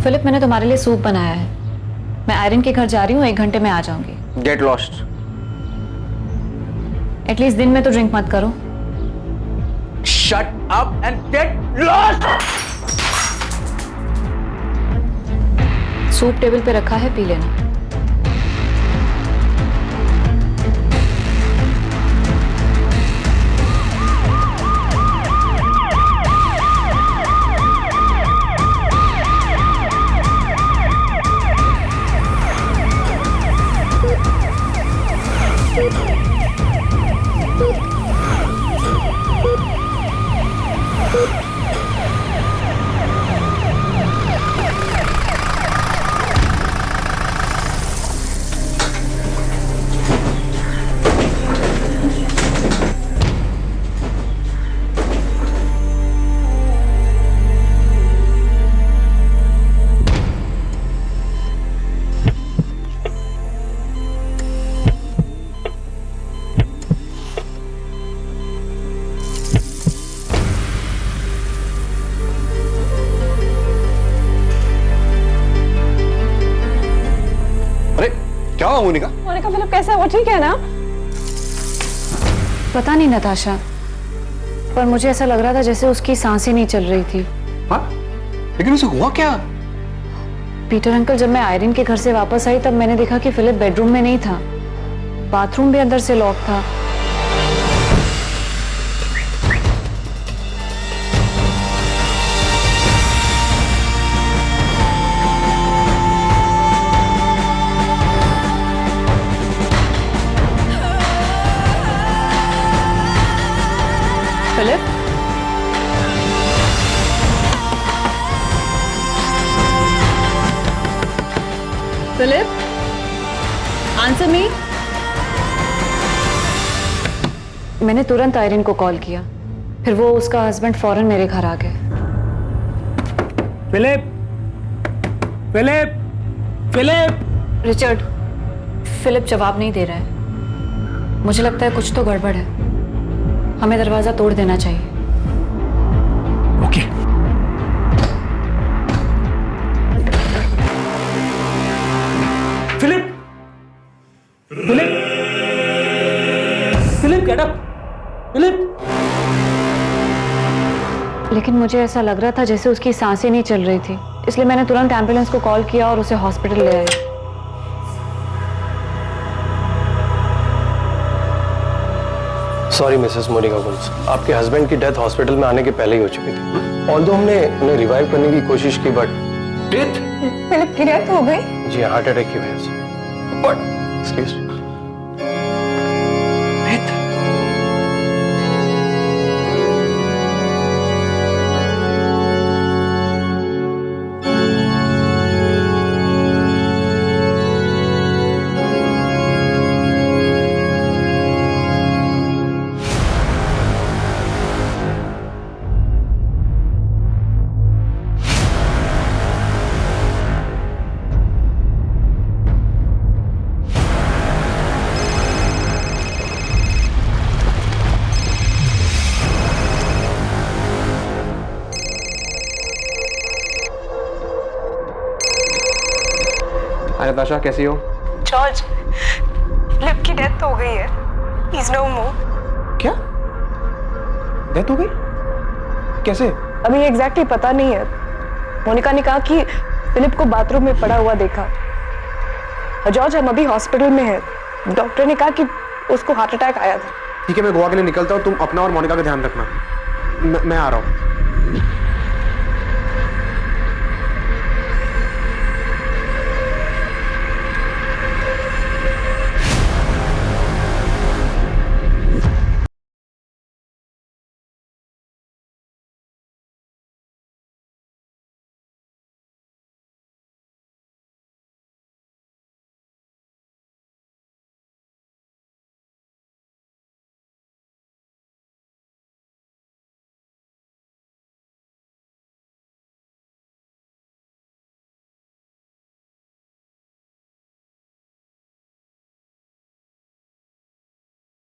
Philip, मैंने तुम्हारे लिए सूप बनाया है। मैं आयरन के घर जा रही हूँ, 1 घंटे में आ जाऊंगी। Get lost. एटलीस्ट दिन में तो ड्रिंक मत करो। Shut up and get lost. Soup table पे रखा है, पी लेना। क्या हुआ मोनिका? मोनिका, फिलिप कैसा है? वो ठीक है ना? पता नहीं नताशा, पर मुझे ऐसा लग रहा था जैसे उसकी सांसें नहीं चल रही थी। हाँ? लेकिन उसे हुआ क्या? पीटर अंकल, जब मैं आयरन के घर से वापस आई तब मैंने देखा कि फिलिप बेडरूम में नहीं था। बाथरूम भी अंदर से लॉक था। Philip, Philip, answer me. मैंने तुरंत आयरन को कॉल किया, फिर वो उसका हस्बैंड फौरन मेरे घर आ गए। Philip, Philip, Philip. Richard, Philip जवाब नहीं दे रहा है। मुझे लगता है कुछ तो गड़बड़ है। हमें दरवाजा तोड़ देना चाहिए। Okay. Philip, Philip, Philip, get up. Philip. लेकिन मुझे ऐसा लग रहा था जैसे उसकी सांसें नहीं चल रही थी, इसलिए मैंने तुरंत एम्बुलेंस को कॉल किया और उसे हॉस्पिटल ले आई। सॉरी मिसेस मोनिका गुल्स, आपके हस्बैंड की डेथ हॉस्पिटल में आने के पहले ही हो चुकी थी। ऑल्दो हमने उन्हें रिवाइव करने की कोशिश की, बट डेथ? फिलिप की डेथ हो गई? जी हार्ट अटैक की वजह से। What? Excuse me. डेथ? हाय नताशा, कैसी हो? जॉर्ज, फिलिप की डेथ हो गई है। ही इज नो मोर। क्या? डेथ हो गई? कैसे? अभी एग्जैक्टली पता नहीं है। मोनिका ने कहा कि फिलिप को बाथरूम में पड़ा हुआ देखा। जॉर्ज, हम अभी हॉस्पिटल में हैं। डॉक्टर ने कहा कि उसको हार्ट अटैक आया था। ठीक है, मैं गोवा के लिए निकलता हूँ। तुम अपना और मोनिका का ध्यान रखना। मैं आ रहा हूँ।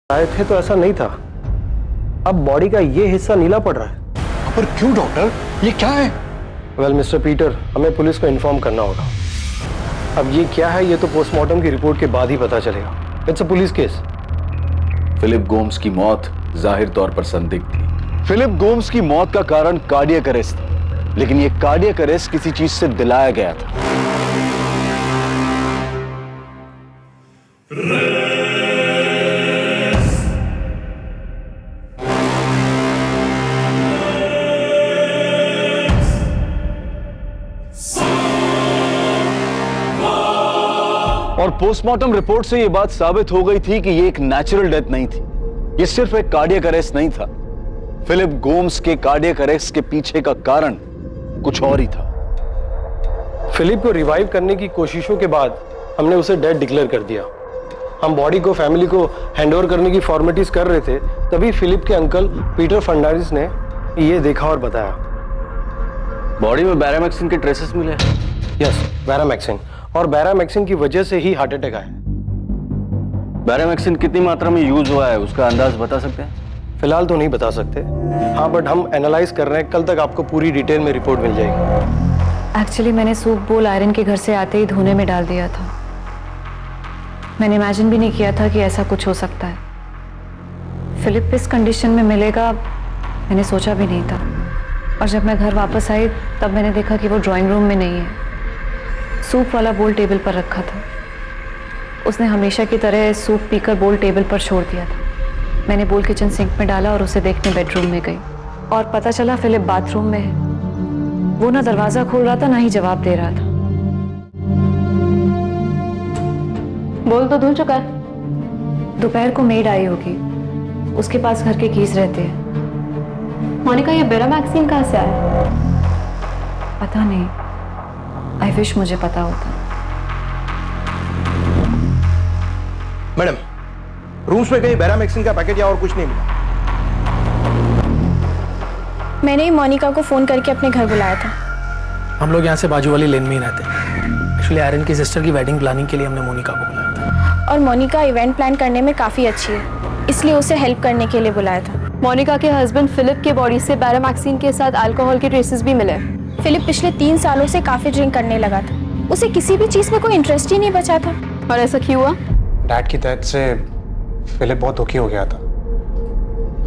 आए थे तो ऐसा नहीं था। अब बॉडी का ये हिस्सा नीला पड़ रहा है। पर क्यों डॉक्टर? ये क्या है? वेल मिस्टर पीटर, हमें पुलिस को इन्फॉर्म करना होगा। अब ये क्या है ये तो पोस्टमार्टम की रिपोर्ट के बाद ही पता चलेगा। It's a police case. Philip Gomes की मौत जाहिर तौर पर संदिग्ध थी। फिलिप गोम्स की मौत का कारण कार्डियक अरेस्ट था, लेकिन यह कार्डियक अरेस्ट किसी चीज से दिलाया गया था। और पोस्टमार्टम रिपोर्ट से यह बात साबित हो गई थी कि यह एक नेचुरल डेथ नहीं थी, यह सिर्फ एक कार्डियक अरेस्ट नहीं था। फिलिप गोम्स के कार्डियक अरेस्ट के पीछे का कारण कुछ और ही था। फिलिप को रिवाइव करने की कोशिशों के बाद हमने उसे डेड डिक्लेयर कर दिया। हम बॉडी को फैमिली को हैंडओवर करने की फॉर्मेलिटीज कर रहे थे, तभी फिलिप के अंकल पीटर फर्नांडिस ने ये देखा और बताया। बॉडी में बैरामैक्सिन के ट्रेसेस मिले। यस, बैरामैक्सिन, और बैरामैक्सिन की वजह से ही हार्ट अटैक आया। बैरामैक्सिन कितनी मात्रा में यूज हुआ है उसका अंदाज बता सकते हैं? फिलहाल तो नहीं बता सकते, हाँ, बट हम एनालाइज कर रहे हैं। कल तक आपको पूरी डिटेल में रिपोर्ट मिल जाएगी। एक्चुअली मैंने सूप बोल आयरन के घर से आते ही धोने में डाल दिया था। मैंने इमेजिन भी नहीं किया था कि ऐसा कुछ हो सकता है। फिलिप इस कंडीशन में मिलेगा मैंने सोचा भी नहीं था। और जब मैं घर वापस आई तब मैंने देखा कि वो ड्राइंग रूम में नहीं है। सूप वाला बोल टेबल पर रखा था। उसने हमेशा की तरह सूप पीकर बोल टेबल पर छोड़ दिया था। मैंने बोल किचन सिंक में डाला और उसे देखने बेडरूम में गई और पता चला फिलिप बाथरूम में है। वो ना दरवाजा खोल रहा था ना ही जवाब दे रहा था। बोल तो धुल चुका है। दोपहर को मेड आई होगी, उसके पास घर के कीज रहते हैं। मोनिका, ये बैरामैक्सिन कहाँ से आया? पता नहीं, आई विश मुझे पता होता। मैडम, रूम्स में कहीं बैरामैक्सिन का पैकेट या और कुछ नहीं मिला। मैंने ही मोनिका को फोन करके अपने घर बुलाया था। हम लोग यहाँ से बाजू वाली लेन में ही रहते हैं। एक्चुअली आयरन की सिस्टर की वेडिंग प्लानिंग के लिए हमने मोनिका को बुलाया था। और मोनिका इवेंट प्लान करने में काफ़ी अच्छी है, इसलिए उसे हेल्प करने के लिए बुलाया था। मोनिका के हस्बैंड फिलिप के बॉडी से बैरामैक्सिन के साथ अल्कोहल के ट्रेसेस भी मिले। फिलिप पिछले 3 सालों से काफ़ी ड्रिंक करने लगा था। उसे किसी भी चीज़ में कोई इंटरेस्ट ही नहीं बचा था। और ऐसा क्यों हुआ? डैड की डेथ से फिलिप बहुत दुखी हो गया था।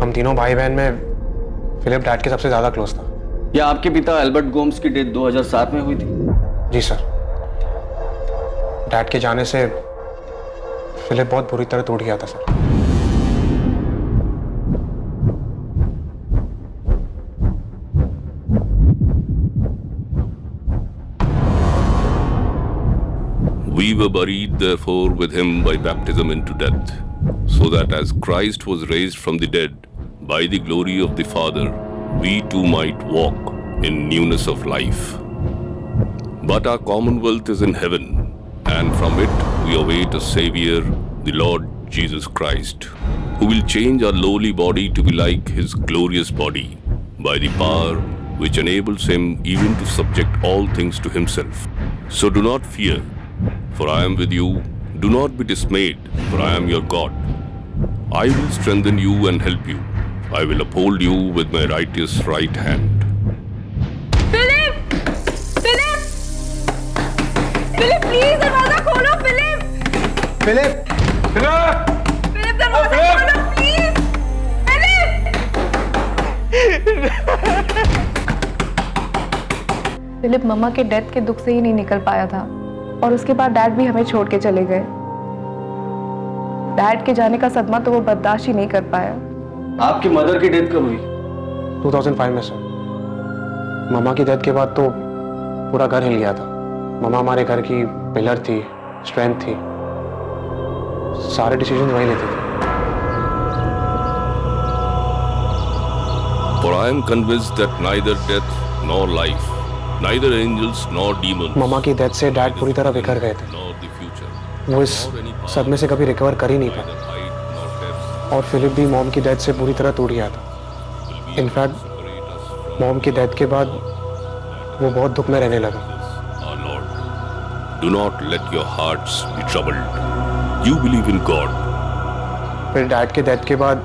हम तीनों भाई बहन में फिलिप डैड के सबसे ज्यादा क्लोज था। या आपके पिता एल्बर्ट गोम्स की डेथ 2007 में हुई थी? जी सर। डैड के जाने से फिलिप बहुत बुरी तरह टूट गया था sir. We were buried, therefore, with him by baptism into death, so that as Christ was raised from the dead by the glory of the Father, we too might walk in newness of life. But our commonwealth is in heaven, and from it we await a Savior, the Lord Jesus Christ, who will change our lowly body to be like his glorious body, by the power which enables him even to subject all things to himself. So do not fear, for I am with you. Do not be dismayed, for I am your God. I will strengthen you and help you. I will uphold you with my righteous right hand. Philip! Philip! Philip, please दरवाजा खोलो। Philip! Philip! Philip, दरवाजा खोलो please. Philip मम्मा के death के दुख से ही नहीं निकल पाया था, और उसके बाद डैड भी हमें छोड़ के चले गए। डैड के जाने का सदमा तो वो बर्दाश्त ही नहीं कर पाया। आपकी मदर की डेथ कब हुई? 2005 में सर। मामा की डेथ के बाद तो पूरा घर हिल गया था। मामा हमारे घर की पिलर थी, स्ट्रेंथ थी। सारे डिसीजन वही लेते थे। For I am convinced that neither death nor life, neither angels nor demons, मामा की डेथ से डैड पूरी तरह बिखर गए थे। nor the future, वो इस सदमे से कभी रिकवर कर ही नहीं neither पाए। height nor depth, और फिलिप भी मॉम की डेथ से पूरी तरह टूट गया था। इनफैक्ट मॉम की डेथ के बाद वो बहुत दुख में रहने लगा। our Lord. Do not let your hearts be troubled. You believe in God. फिर डैड के डेथ के बाद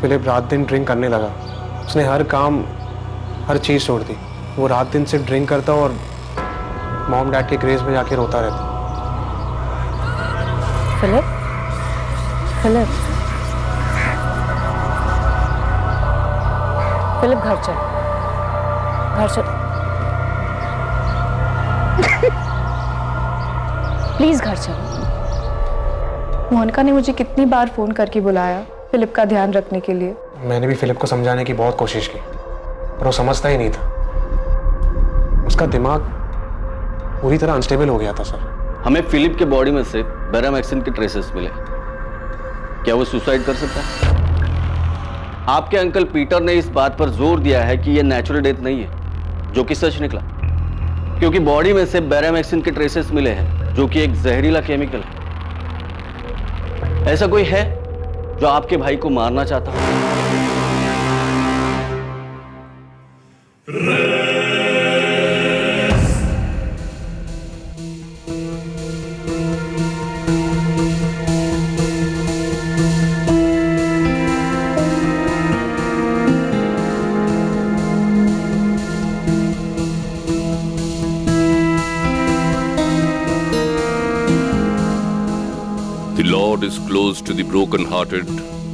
फिलिप रात दिन ड्रिंक करने लगा। उसने हर काम, हर चीज़ छोड़ दी। वो रात दिन सिर्फ ड्रिंक करता और मॉम डैड के क्रेज में जाके रोता रहता। फिलिप, फिलिप, फिलिप घर चल, घर चल, प्लीज घर चल। मोनिका ने मुझे कितनी बार फोन करके बुलाया फिलिप का ध्यान रखने के लिए। मैंने भी फिलिप को समझाने की बहुत कोशिश की, पर वो समझता ही नहीं था। उसका दिमाग पूरी तरह अनस्टेबल हो गया था सर। हमें फिलिप के बॉडी में से बैरामैक्सिन के ट्रेसेस मिले। क्या वो सुसाइड कर सकता है? आपके अंकल पीटर ने इस बात पर जोर दिया है कि यह नेचुरल डेथ नहीं है, जो कि सच निकला, क्योंकि बॉडी में से बैरामैक्सिन के ट्रेसेस मिले हैं, जो कि एक जहरीला केमिकल है। ऐसा कोई है जो आपके भाई को मारना चाहता हो? The Lord is close to the brokenhearted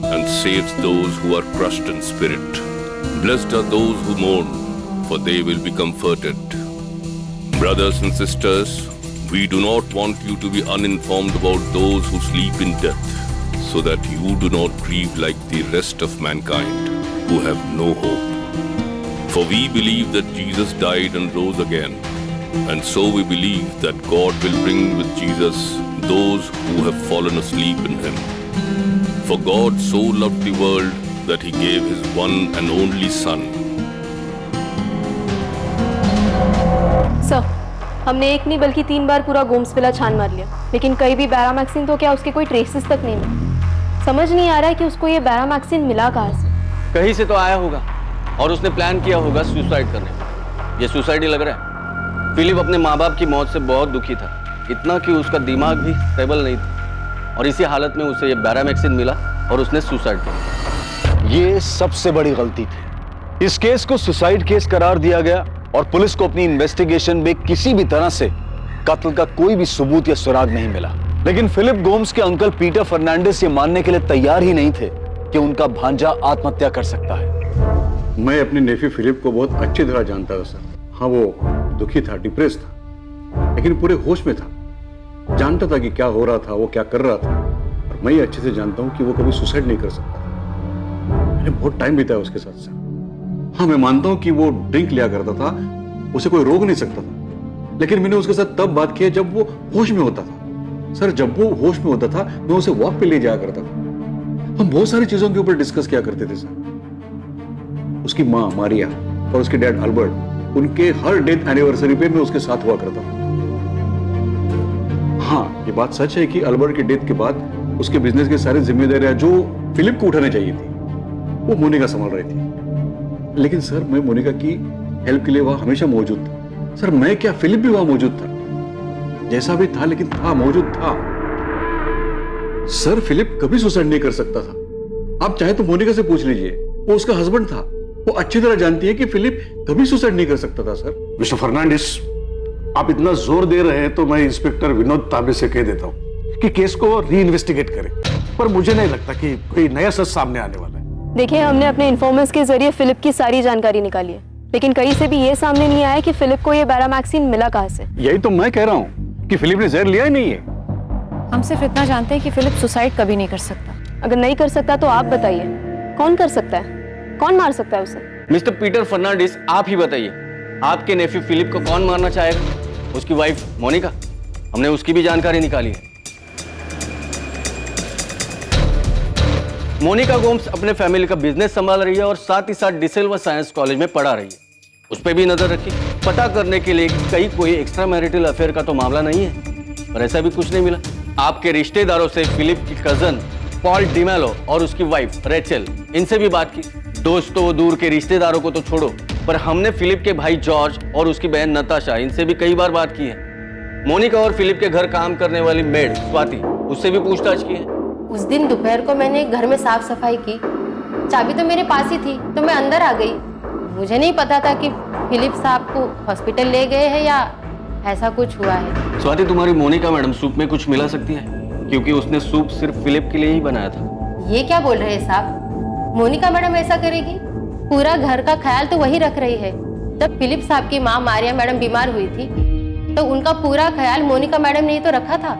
and saves those who are crushed in spirit. Blessed are those who mourn, for they will be comforted. Brothers and sisters, we do not want you to be uninformed about those who sleep in death, so that you do not grieve like the rest of mankind, who have no hope. For we believe that Jesus died and rose again, and so we believe that God will bring with Jesus those who have fallen asleep in him. For God so loved the world that he gave his one and only Son. Sir, हमने एक नहीं बल्कि 3 बार पूरा Gomes villa छान मार लिया, लेकिन कहीं भी बैरामैक्सिन तो क्या उसके कोई ट्रेसेस तक नहीं मिले। समझ नहीं आ रहा है कि उसको ये बैरामैक्सिन मिला कहाँ से। कहीं से तो आया होगा और उसने प्लान किया होगा सुसाइड करने का। ये सुसाइड ही लग रहा है। फिलिप अपने माँ बाप की मौत से बहुत दुखी था, इतना कि उसका दिमाग भी स्टेबल नहीं था, और इसी हालत में उसे ये बैरामैक्सिन मिला और उसने सुसाइड किया। ये सबसे बड़ी गलती थी। इस केस को सुसाइड केस करार दिया गया और पुलिस को अपनी इन्वेस्टिगेशन में किसी भी तरह से कत्ल का कोई भी सबूत या सुराग नहीं मिला। लेकिन फिलिप गोम्स के अंकल पीटर फर्नांडिस ये मानने के लिए तैयार ही नहीं थे कि उनका भांजा आत्महत्या कर सकता है। मैं अपने नेफ्यू फिलिप को बहुत अच्छी तरह जानता था सर। हाँ, वो दुखी था, डिप्रेस था, लेकिन पूरे होश में था। जानता था कि क्या हो रहा था, वो क्या कर रहा था, और मैं ये अच्छे से जानता हूँ कि वो कभी सुसाइड नहीं कर सकता। मैंने बहुत टाइम बिताया उसके साथ सर। हाँ, मैं मानता हूँ कि वो ड्रिंक लिया करता था, उसे कोई रोक नहीं सकता था, लेकिन मैंने उसके साथ तब बात की जब वो होश में होता था। सर, जब वो होश में होता था मैं उसे वॉक पे ले जाया करता था। हम बहुत सारी चीजों के ऊपर डिस्कस किया करते थे सर। उसकी माँ मारिया और उसके डैड अल्बर्ट, उनके हर डेथ एनिवर्सरी पे मैं उसके साथ हुआ करता था। हाँ, ये बात सच है कि अल्बर्ट के डेथ के बाद उसके बिजनेस की सारी जिम्मेदारियां जो फिलिप को उठानी चाहिए थी वो मोनिका संभाल रही थी। लेकिन सर, मैं मोनिका की हेल्प के लिए वहां हमेशा मौजूद था। सर, मैं क्या, फिलिप भी वहां मौजूद था, जैसा भी था, लेकिन था, मौजूद था। सर, फिलिप कभी सुसाइड नहीं कर सकता था। आप चाहे तो मोनिका से पूछ लीजिए, वो उसका हस्बैंड था। वो अच्छी तरह जानती है कि फिलिप कभी सुसाइड नहीं कर सकता था सर। मिस्टर फर्नांडिस, आप इतना जोर दे रहे हैं तो मैं इंस्पेक्टर विनोद तांबे से कह देता हूँ कि केस को री इन्वेस्टिगेट करें, पर मुझे नहीं लगता कि कोई नया सच सामने आने वाला है। देखिए, हमने अपने इन्फॉर्मर्स के जरिए फिलिप की सारी जानकारी निकाली है, लेकिन कहीं से भी ये सामने नहीं आया कि फिलिप को ये बैरामैक्सिन मिला कहाँ से। यही तो मैं कह रहा हूँ कि फिलिप ने जहर लिया ही नहीं है। हम सिर्फ इतना जानते हैं कि फिलिप सुसाइड कभी नहीं कर सकता। अगर नहीं कर सकता तो आप बताइए, कौन कर सकता है? कौन मार सकता है उसे? मिस्टर पीटर फर्नांडिस, आप ही बताइए, आपके नेफ्यू फिलिप को कौन मारना चाहेगा? उसकी वाइफ मोनिका? हमने उसकी भी जानकारी निकाली है। मोनिका गोम्स अपने फैमिली का बिजनेस संभाल रही है और साथ ही साथ डिसेल्वा साइंस कॉलेज में पढ़ा रही है। उस पर भी नजर रखी, पता करने के लिए कहीं कोई एक्स्ट्रा मैरिटल अफेयर का तो मामला नहीं है, पर ऐसा भी कुछ नहीं मिला। आपके रिश्तेदारों से फिलिप की कजन पॉल डिमेलो और उसकी वाइफ रेचल, इनसे भी बात की। दोस्त तो वो दूर के रिश्तेदारों को तो छोड़ो, पर हमने फिलिप के भाई जॉर्ज और उसकी बहन नताशा, इनसे भी कई बार बात की है। मोनिका और फिलिप के घर काम करने वाली मेड स्वाति, उससे भी पूछताछ की है। उस दिन दोपहर को मैंने घर में साफ सफाई की, चाबी तो मेरे पास ही थी, तो मैं अंदर आ गई। मुझे नहीं पता था कि फिलिप साहब को हॉस्पिटल ले गए हैं या ऐसा कुछ हुआ है? स्वाति, तुम्हारी मोनिका मैडम सूप में कुछ मिला सकती है, क्योंकि उसने सूप सिर्फ फिलिप के लिए ही बनाया था। ये क्या बोल रहे हैं साहब? मोनिका मैडम ऐसा करेगी? पूरा घर का ख्याल तो वही रख रही है। जब फिलिप साहब की माँ मारिया मैडम बीमार हुई थी तो उनका पूरा ख्याल मोनिका मैडम ने ही तो रखा था।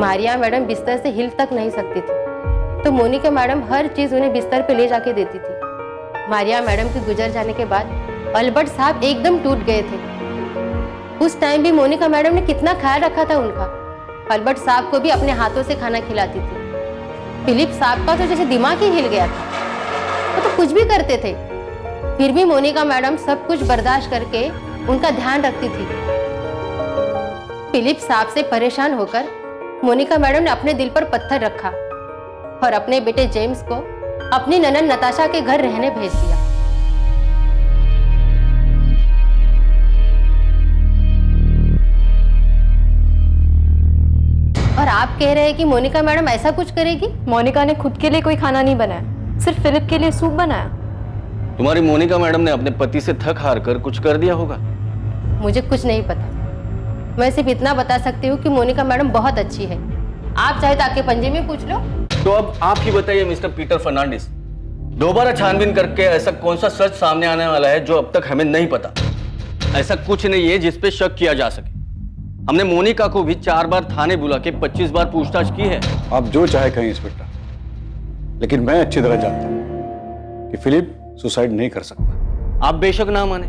मारिया मैडम बिस्तर से हिल तक नहीं सकती थी तो मोनिका मैडम हर चीज उन्हें बिस्तर पे ले जाके देती थी। मारिया मैडम के गुजर जाने के बाद अल्बर्ट साहब एकदम टूट गए थे। उस टाइम भी मोनिका मैडम ने कितना ख्याल रखा था उनका। अल्बर्ट साहब को भी अपने हाथों से खाना खिलाती थी। फिलिप साहब का तो जैसे दिमाग ही हिल गया था। वो तो कुछ भी करते थे, फिर भी मोनिका मैडम सब कुछ बर्दाश्त करके उनका ध्यान रखती थी। फिलिप साहब से परेशान होकर मोनिका मैडम ने अपने दिल पर पत्थर रखा और अपने बेटे जेम्स को अपनी ननद नताशा के घर रहने भेज दिया। और आप कह रहे हैं कि मोनिका मैडम ऐसा कुछ करेगी? मोनिका ने खुद के लिए कोई खाना नहीं बनाया, सिर्फ फिलिप के लिए सूप बनाया। तुम्हारी मोनिका मैडम ने अपने पति से थक हार कर कुछ कर दिया होगा। मुझे कुछ नहीं पता। मैं सिर्फ इतना बता सकती हूँ कि मोनिका मैडम बहुत अच्छी है। आप चाहे तो आके पंजे में पूछ लो। तो अब आप ही बताइए मिस्टर पीटर फर्नांडिस, दोबारा छानबीन करके ऐसा कौन सा सच सामने आने वाला है जो अब तक हमें नहीं पता? ऐसा कुछ नहीं है जिस पे शक किया जा सके। हमने मोनिका को भी 4 बार थाने बुला के 25 बार पूछताछ की है। आप जो चाहे कहें इंस्पेक्टर, लेकिन मैं अच्छी तरह जानता हूं कि फिलिप सुसाइड नहीं कर सकता। आप बेशक ना माने,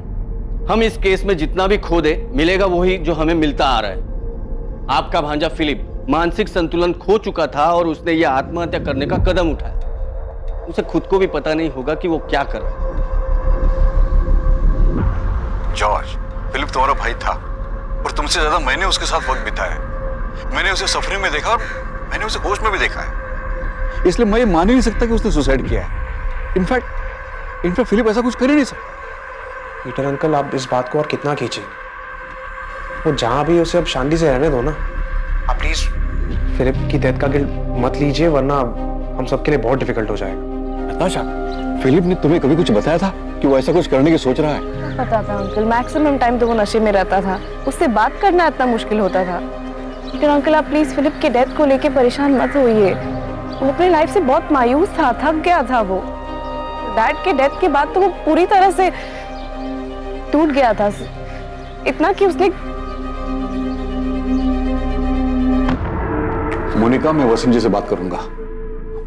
हम इस केस में जितना भी खोदे मिलेगा वही जो हमें मिलता आ रहा है। आपका भांजा फिलिप मानसिक संतुलन खो चुका था और उसने यह आत्महत्या करने का कदम उठाया। उसे खुद को भी पता नहीं होगा कि वो क्या कर रहा है। जॉर्ज, फिलिप तुम्हारा भाई था और तुमसे ज्यादा मैंने उसके साथ वक्त बिताया है। मैंने उसे सफरिंग में देखा और मैंने उसे होश में भी देखा है। इसलिए मैं ये मान ही नहीं सकता कि उसने सुसाइड किया है। इनफैक्ट फिलिप ऐसा कुछ कर ही नहीं सकता। पीटर अंकल, आप इस बात को और कितना खींचे? वो जहां भी उसे अब शांति से रहने दो ना। आप प्लीज फिलिप की डेथ का गिल्ट मत लीजिए, वरना हम सबके लिए बहुत डिफिकल्ट हो जाएगा। नताशा, फिलिप ने तुम्हें कभी कुछ बताया था कि वो ऐसा कुछ करने की सोच रहा है? पता था अंकल, मैक्सिमम टाइम तो वो नशे में रहता था। उससे बात करना इतना मुश्किल होता था। लेकिन अंकल, आप प्लीज फिलिप के डेथ को लेके परेशान मत होइए। वो अपनी लाइफ से बहुत मायूस था, थक गया था। वो डैड के डेथ के बाद तो वो पूरी तरह से टूट गया था, इतना कि उसने। मोनिका, मैं वसीम जी से बात करूंगा,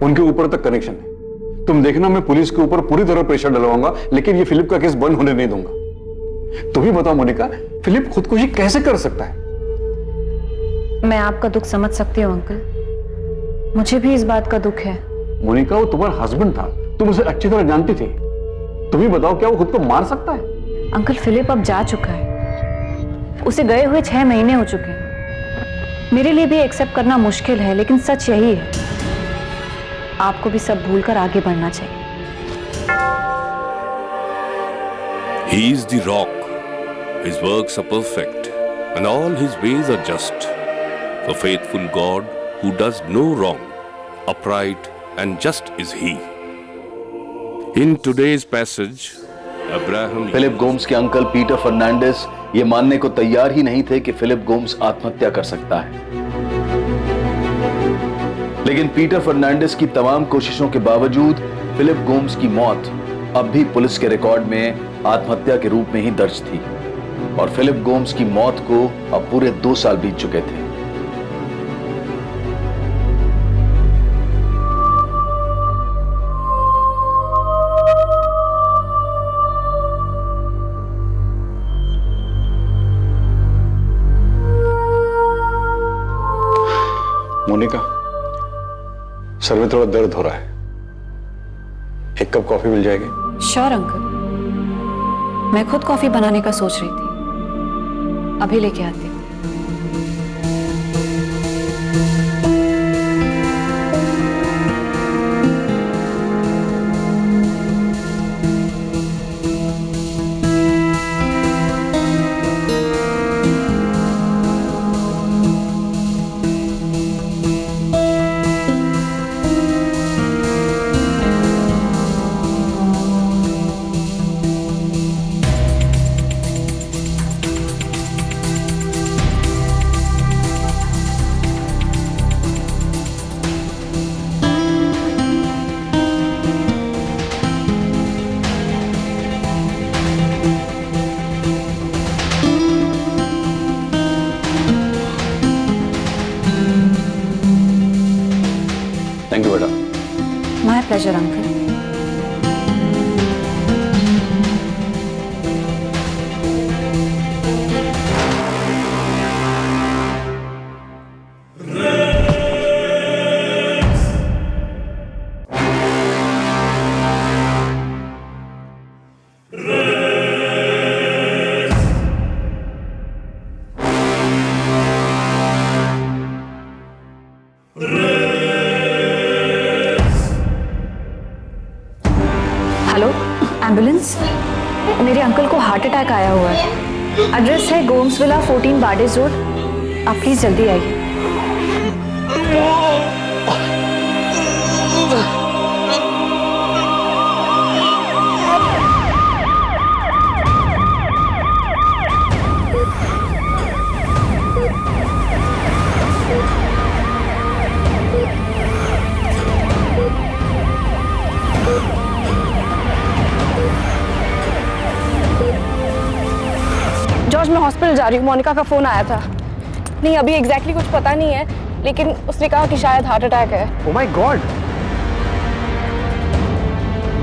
उनके ऊपर तक कनेक्शन है। तुम देखना, मैं पुलिस के ऊपर पूरी तरह प्रेशर डलवाऊंगा, लेकिन ये फिलिप का केस बंद होने नहीं दूंगा। तुम ही बताओ मोनिका, फिलिप खुदकुशी कैसे कर सकता है? मैं आपका दुख समझ सकती हूँ अंकल, मुझे भी इस बात का दुख है। मोनिका, वो तुम्हारा हस्बैंड था, तुम उसे अच्छी तरह जानती थी। तुम ही बताओ, क्या वो खुद को मार सकता है? अंकल, फिलिप अब जा चुका है, उसे गए हुए 6 महीने हो चुके हैं। मेरे लिए भी एक्सेप्ट करना मुश्किल है, लेकिन सच यही है। आपको भी सब भूलकर आगे बढ़ना चाहिए। He is the rock. His works are perfect, and all his ways are just. The faithful God who does no wrong, upright and just is he. In today's passage, Abraham. Philip Gomes के uncle Peter Fernandes ये मानने को तैयार ही नहीं थे कि Philip Gomes आत्महत्या कर सकता है। लेकिन पीटर फर्नांडिस की तमाम कोशिशों के बावजूद फिलिप गोम्स की मौत अब भी पुलिस के रिकॉर्ड में आत्महत्या के रूप में ही दर्ज थी और फिलिप गोम्स की मौत को अब पूरे 2 साल बीत चुके थे। मोनिका, सर में थोड़ा दर्द हो रहा है, 1 कप कॉफी मिल जाएगी? श्योर अंकल, मैं खुद कॉफी बनाने का सोच रही थी, अभी लेके आती हूँ। थैंक यू बेटा। My pleasure uncle. Hello, ambulance. मेरे अंकल को हार्ट अटैक आया हुआ है। एड्रेस है गोम्स विला 14 बार्डेज रोड। आप प्लीज जल्दी आइए। जॉर्ज, मैं हॉस्पिटल जा रही हूँ। मोनिका का फोन आया था। नहीं, अभी एग्जैक्टली कुछ पता नहीं है, लेकिन उसने कहा कि शायद हार्ट अटैक है। Oh my God.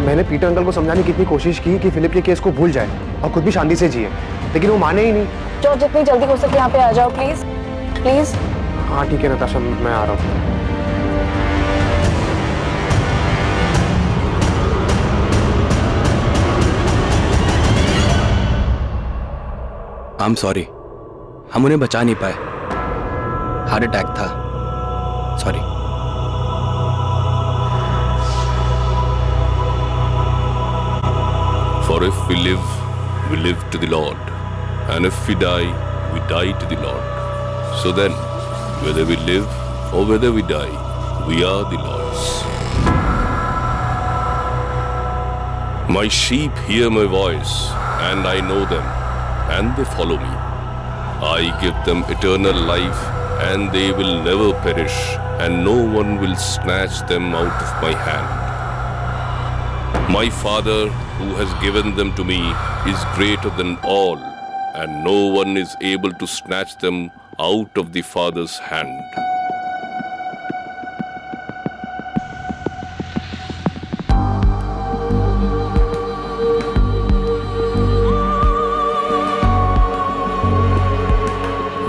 मैंने पीटर अंकल को समझाने की इतनी कोशिश की कि फिलिप के केस को भूल जाए और खुद भी शांति से जिए, लेकिन वो माने ही नहीं। जॉर्ज, जितनी जल्दी हो सके यहाँ पे आ जाओ प्लीज, प्लीज। हाँ ठीक है नताशा, मैं आ रहा हूँ। I'm sorry, हम उन्हें बचा नहीं पाए। हार्ट अटैक था। Sorry. For if we live to the Lord, and if we die to the Lord. So then, whether we live or whether we die, we are the Lord's. My sheep hear my voice, and I know them, and they follow me. I give them eternal life, and they will never perish, and no one will snatch them out of my hand. My Father, who has given them to me, is greater than all, and no one is able to snatch them out of the Father's hand.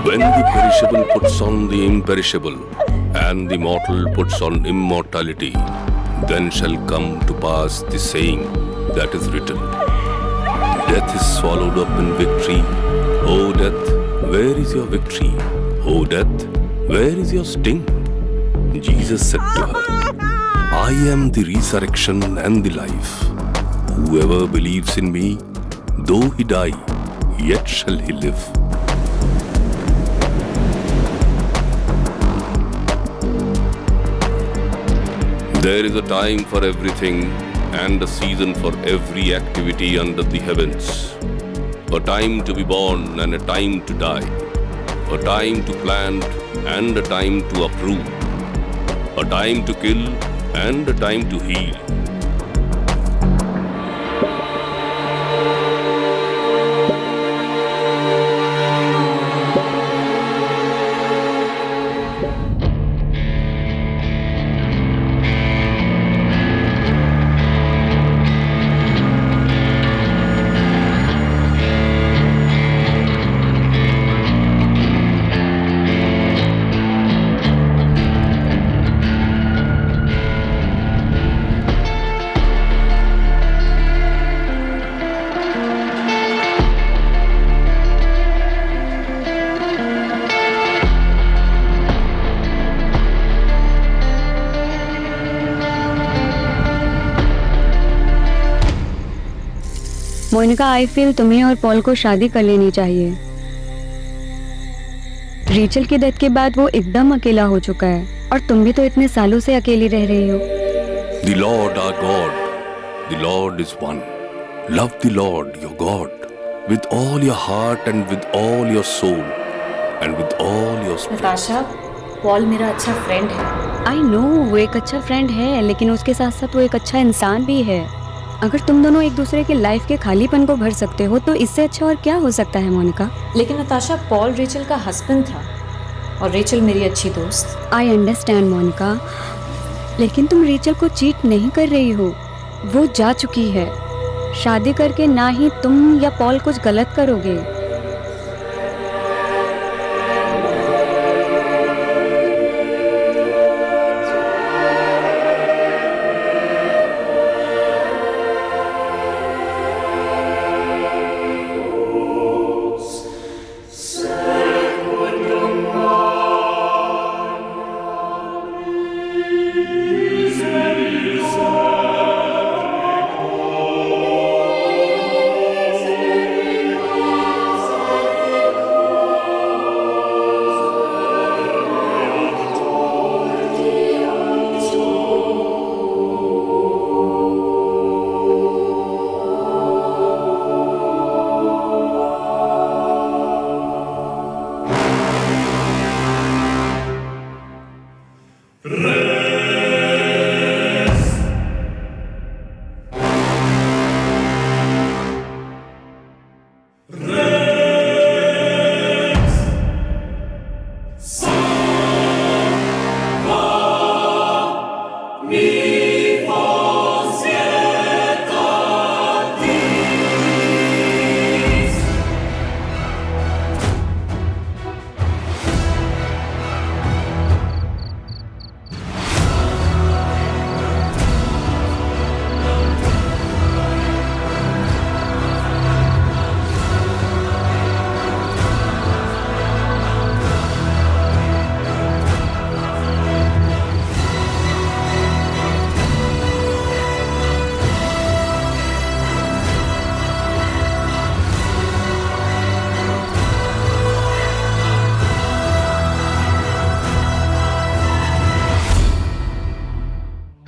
When the perishable puts on the imperishable, and the mortal puts on immortality, then shall come to pass the saying that is written, Death is swallowed up in victory. O death, where is your victory? O death, where is your sting? Jesus said to her, I am the resurrection and the life. Whoever believes in me, though he die, yet shall he live. There is a time for everything and a season for every activity under the heavens. A time to be born and a time to die. A time to plant and a time to uproot. A time to kill and a time to heal. Monica, I feel तुम्हें और Paul को शादी कर लेनी चाहिए। रीचल की death के बाद वो एकदम अकेला हो चुका है और तुम भी तो इतने सालों से अकेली रह रही हो। The Lord our God, the Lord is one. Love the Lord your God with all your heart and with all your soul and with all your spirit. Natasha, Paul मेरा अच्छा फ्रेंड है। आई नो वो एक अच्छा friend है, लेकिन उसके साथ साथ वो एक अच्छा इंसान भी है। अगर तुम दोनों एक दूसरे के लाइफ के खालीपन को भर सकते हो तो इससे अच्छा और क्या हो सकता है मोनिका। लेकिन नताशा, पॉल रेचल का हस्बैंड था और रेचल मेरी अच्छी दोस्त। आई अंडरस्टैंड मोनिका, लेकिन तुम रेचल को चीट नहीं कर रही हो, वो जा चुकी है। शादी करके ना ही तुम या पॉल कुछ गलत करोगे।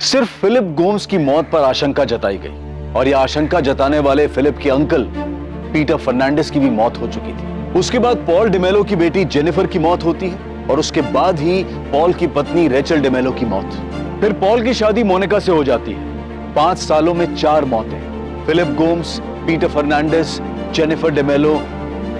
सिर्फ फिलिप गोम्स की मौत पर आशंका जताई गई और यह आशंका जताने वाले फिलिप के अंकल पीटर फर्नांडिस की भी मौत हो चुकी थी। उसके बाद पॉल डिमेलो की बेटी जेनिफर की मौत होती है और उसके बाद ही पॉल की पत्नी रेचल डिमेलो की मौत। फिर पॉल की शादी मोनिका से हो जाती है। 5 सालों में 4 मौतें। Philip Gomes, Peter Fernandes, Jennifer D'Mello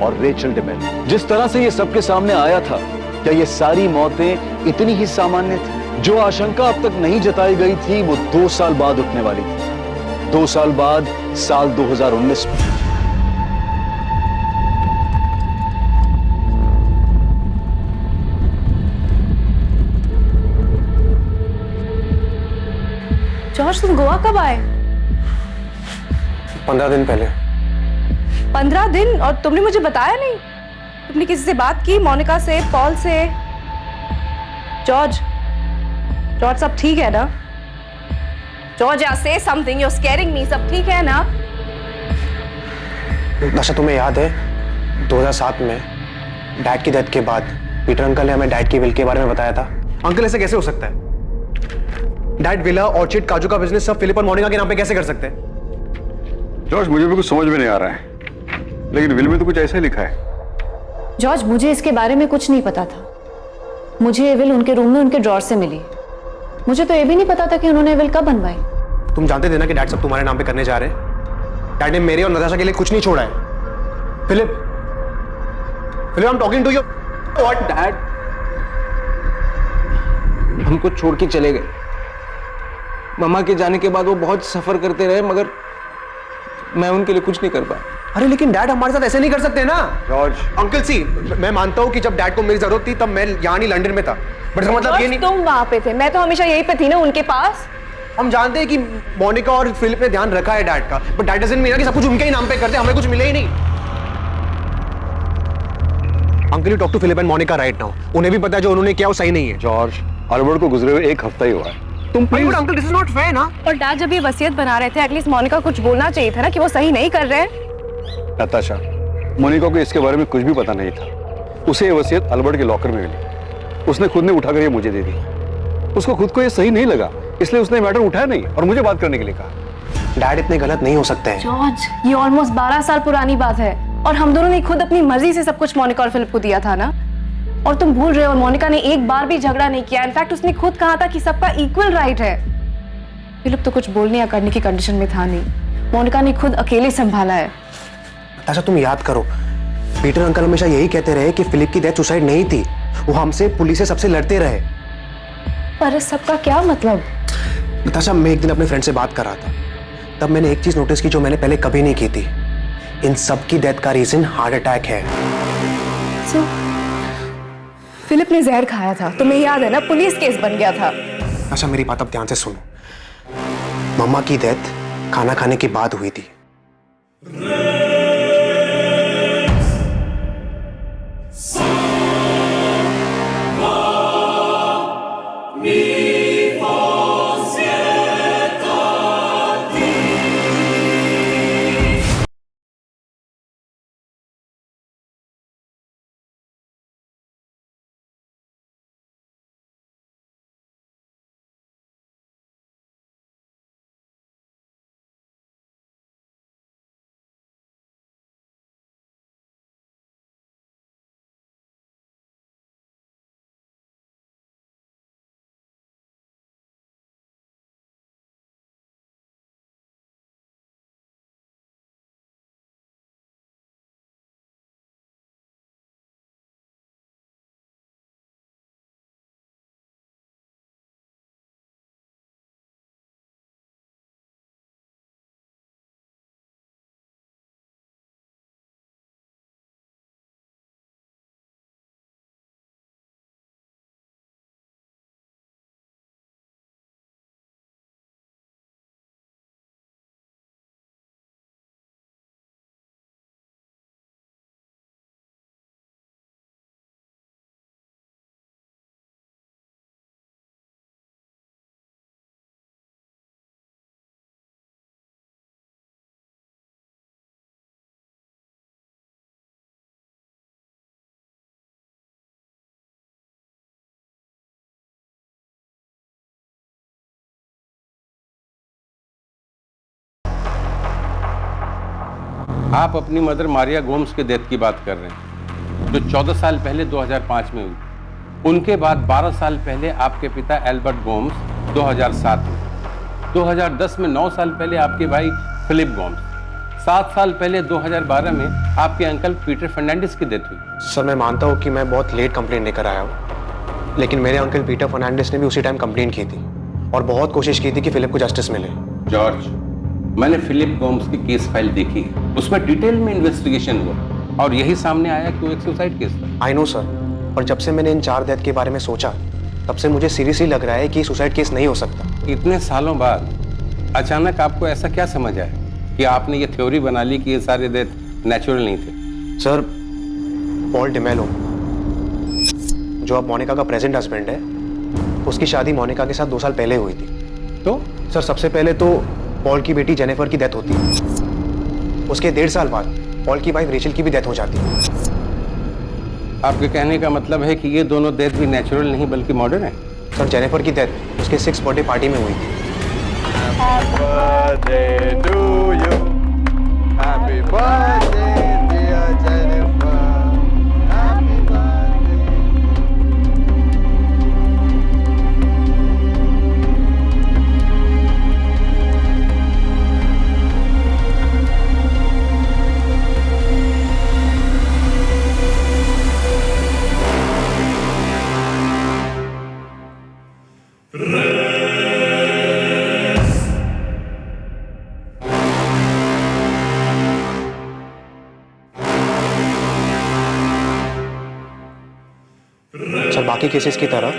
और रेचल डिमेलो। जिस तरह से यह सबके सामने आया था, क्या ये सारी मौतें इतनी ही सामान्य थी? जो आशंका अब तक नहीं जताई गई थी वो 2 साल बाद उठने वाली थी। 2 साल बाद साल 2019 में। जॉर्ज, तुम गोवा कब आए? 15 दिन पहले। 15 दिन? और तुमने मुझे बताया नहीं? तुमने किसी से बात की? मोनिका से, पॉल से? जॉर्ज, जॉर्ज सब ठीक है ना? George, say something, you are scaring me. सब ठीक है ना? अच्छा, तुम्हें याद है 2007 में डैड की डेथ के बाद पीटर अंकल ने हमें डैड की विल के बारे में बताया था? अंकल, ऐसे कैसे हो सकता है? डैड विला, ऑर्चिड, काजू का बिजनेस सब फिलिप और मोनिका के नाम पे कैसे कर सकते हैं? जॉर्ज, मुझे भी कुछ समझ में नहीं आ रहा है, लेकिन विल में तो कुछ ऐसा ही लिखा है। जॉर्ज, मुझे इसके बारे में कुछ नहीं पता था। मुझे ये विल उनके रूम में उनके ड्रॉर से मिली। मुझे तो ये भी नहीं पता था कि उन्होंने विल कब बनवाई। तुम जानते थे ना कि डैड सब तुम्हारे नाम पे करने जा रहे हैं। डैड ने मेरे और नताशा के लिए कुछ नहीं छोड़ा है। Philip, Philip, I am talking to you. What? Dad हमको छोड़ के चले गए। मम्मा के जाने के बाद वो बहुत सफर करते रहे, मगर मैं उनके लिए कुछ नहीं कर पाया। अरे लेकिन डैड हमारे साथ ऐसे नहीं कर सकते ना। जॉर्ज, अंकल सी, मैं मानता हूँ कि जब डैड को मेरी जरूरत थी तब मैं यहाँ नहीं लंदन में था, बट इसका मतलब ये नहीं। तुम वहां पे थे, मैं तो हमेशा यहीं पे थी ना, उनके पास। हम जानते हैं कि मोनिका और फिलिप ने ध्यान रखा है डैड का, बट डैड डजंट मीन कि सब कुछ उनके ही नाम पे करते, हमें कुछ मिले ही नहीं। Uncle, you talk to Philip and Monica right now. उन्हें भी पता है जो उन्होंने किया वो सही नहीं है। जॉर्ज, अल्बर्ट को गुजरे हुए 1 हफ्ता ही हुआ है। तुम please. Uncle, this is not fair ना। और डैड जब ये वसीयत बना रहे थे, एटलीस्ट मोनिका कुछ बोलना चाहिए था ना कि वो सही नहीं कर रहे हैं। नताशा, मोनिका को इसके बारे में कुछ भी पता नहीं था। उसे ये वसीयत अल्बर्ट के लॉकर में मिली। उसने खुद ने उठाकर ये मुझे दे दी। उसको खुद को ये सही नहीं लगा, इसलिए उसने मैटर उठाया नहीं और मुझे बात करने के लिए कहा। डैड इतने गलत नहीं हो सकते हैं। जॉर्ज, ये ऑलमोस्ट 12 साल पुरानी बात है और हम दोनों ने खुद अपनी मर्जी से सब कुछ मोनिका और फिलिप को दिया था ना। और तुम भूल रहे हो, मोनिका ने एक बार भी झगड़ा नहीं किया। इनफैक्ट उसने खुद कहा था कि सबका इक्वल राइट है। फिलिप तो कुछ बोलने या करने की कंडीशन में था नहीं। मोनिका ने खुद अकेले संभाला है। अच्छा, तुम याद करो, पीटर अंकल हमेशा यही कहते रहे कि फिलिप की डेथ सुसाइड नहीं थी। वो हमसे, पुलिस से, सबसे लड़ते रहे। पर इस सबका क्या मतलब? नताशा, मैं एक दिन अपने फ्रेंड से बात कर रहा था, तब मैंने एक चीज नोटिस की जो मैंने पहले कभी नहीं की थी। इन सब की डेथ का रीजन हार्ट अटैक है। सो फिलिप ने जहर खाया था, तुम्हें याद है ना? पुलिस केस बन गया था। अच्छा, मेरी बात अब ध्यान से सुनो। मम्मा की डेथ खाना खाने के बाद हुई थी। आप अपनी मदर मारिया गोम्स के डेथ की बात कर रहे हैं, जो 14 साल पहले 2005 में हुई। उनके बाद 12 साल पहले आपके पिता एल्बर्ट गोम्स 2007 में, 2010 में 9 साल पहले आपके भाई फिलिप गोम्स, 7 साल पहले 2012 में आपके अंकल पीटर फर्नांडिस की डेथ हुई। सर, मैं मानता हूँ कि मैं बहुत लेट कंप्लेंट लेकर आया हूँ, लेकिन मेरे अंकल पीटर फर्नांडिस ने भी उसी टाइम कंप्लेंट की थी और बहुत कोशिश की थी कि फिलिप को जस्टिस मिले। जॉर्ज, मैंने फिलिप गोम्स की केस फाइल देखी, उसमें डिटेल में इन्वेस्टिगेशन हुआ और यही सामने आया कि वो एक सुसाइड केस था। आई नो सर, पर जब से मैंने इन 4 डेथ के बारे में सोचा, तब से मुझे सीरियसली लग रहा है कि सुसाइड केस नहीं हो सकता। इतने सालों बाद अचानक आपको ऐसा क्या समझ आया कि आपने ये थ्योरी बना ली कि ये सारे डेथ नेचुरल नहीं थे? सर, पॉल डिमेलो, जो अब मोनिका का प्रेजेंट हस्बैंड है, उसकी शादी मोनिका के साथ 2 साल पहले हुई थी। तो सर, सबसे पहले तो पॉल की बेटी जेनिफर की डेथ होती है। उसके 1.5 साल बाद पॉल की वाइफ रेचल की भी डेथ हो जाती है। आपके कहने का मतलब है कि ये दोनों डेथ भी नेचुरल नहीं बल्कि मॉडर्न है? सर, जेनिफर की डेथ उसके 6th बर्थडे पार्टी में हुई थी। Happy birthday to you. Happy birthday, dear Jennifer. Happy birthday. Sir, बाकी केसेस की तरह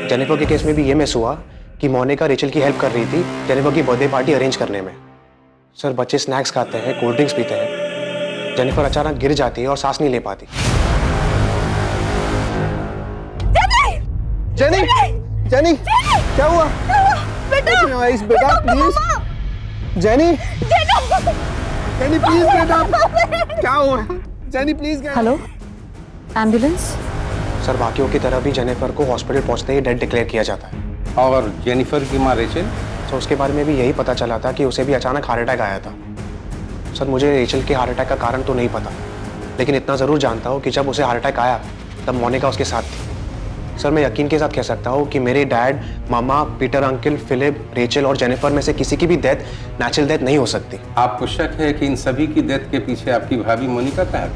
जेनिफर के केस में भी ये मिस हुआ कि मोनिका रेचल की हेल्प कर रही थी जेनिफर की बर्थडे पार्टी अरेंज करने में। सर, बच्चे स्नैक्स खाते हैं, कोल्ड ड्रिंक्स पीते हैं, जेनिफर अचानक गिर जाती है और सांस नहीं ले पाती। जेनी, जेनी, क्या हुआ? बेटा, बेटा प्लीज। जेनी, जेनी प्लीज बेटा, क्या हुआ? Jenny please. Hello, ambulance? Sir, बाकियों की तरह भी जेनिफर को हॉस्पिटल पहुंचते ही डेड डिक्लेयर किया जाता है। और जेनिफर की मां रेचल? सर, उसके बारे में भी यही पता चला था कि उसे भी अचानक हार्ट अटैक आया था। सर, मुझे रेचल के हार्ट अटैक का कारण तो नहीं पता, लेकिन इतना ज़रूर जानता हूँ कि जब उसे हार्ट अटैक आया तब मोनिका उसके साथ थी। सर, मैं यकीन के साथ कह सकता हूँ कि मेरे डैड, मामा, पीटर अंकल, फिलिप, रेचल और जेनिफर में से किसी की भी डेथ नेचुरल डेथ नहीं हो सकती। आपको शक है कि इन सभी की डेथ के पीछे आपकी भाभी मोनिका का है?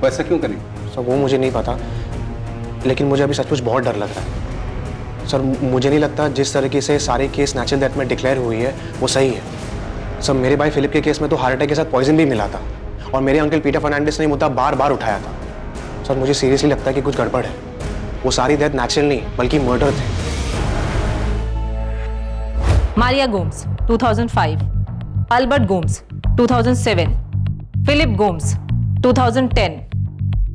वैसा क्यों करी? सर, वो मुझे नहीं पता, लेकिन मुझे अभी सचमुच बहुत डर लग रहा है। सर मुझे नहीं लगता जिस तरीके से सारे केस नेचुरल डेथ में डिक्लेयर हुई है वो सही है। सर मेरे भाई फिलिप के केस में तो हार्ट अटैक के साथ पॉइजन भी मिला था और मेरे अंकल पीटर फर्नांडिस ने मुद्दा बार बार उठाया था। सर मुझे सीरियसली लगता है कि कुछ गड़बड़ है। वो सारी डेथ नेचुरल नहीं बल्कि मर्डर थे। Maria Gomes 2005, Albert Gomes 2007, Philip Gomes 2010,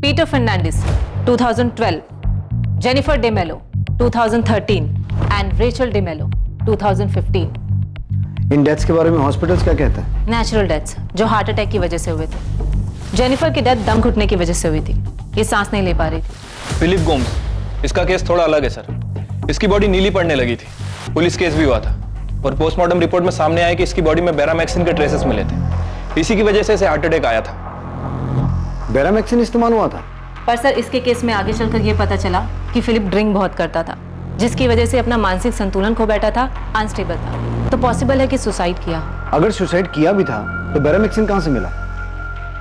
Peter Fernandes 2012, Jennifer DeMello 2013 and Rachel DeMello 2015। इन डेथ्स के बारे में हॉस्पिटल्स क्या कहते हैं? नेचुरल डेथ्स जो हार्ट अटैक की वजह से हुए थे। जेनिफर की डेथ दम घुटने की वजह से हुई थी, ये सांस नहीं ले पा रही थी। फिलिप गोम्स, इसका केस थोड़ा अलग है सर। इसकी बॉडी नीली पड़ने लगी थी, पुलिस केस भी हुआ था और पोस्टमार्टम रिपोर्ट में सामने आया कि इसकी बॉडी में बेरामैक्सिन के ट्रेसेस मिले थे। इसी की वजह से इसे हार्ट अटैक आया था। बेरामैक्सिन इस्तेमाल हुआ था? पर सर इसके केस में आगे चलकर ये पता चला कि फिलिप ड्रिंक बहुत करता था, जिसकी वजह से अपना मानसिक संतुलन खो बैठा था, अनस्टेबल था। तो पॉसिबल है कि सुसाइड किया। अगर सुसाइड किया भी था तो बेरामैक्सिन कहां से मिला?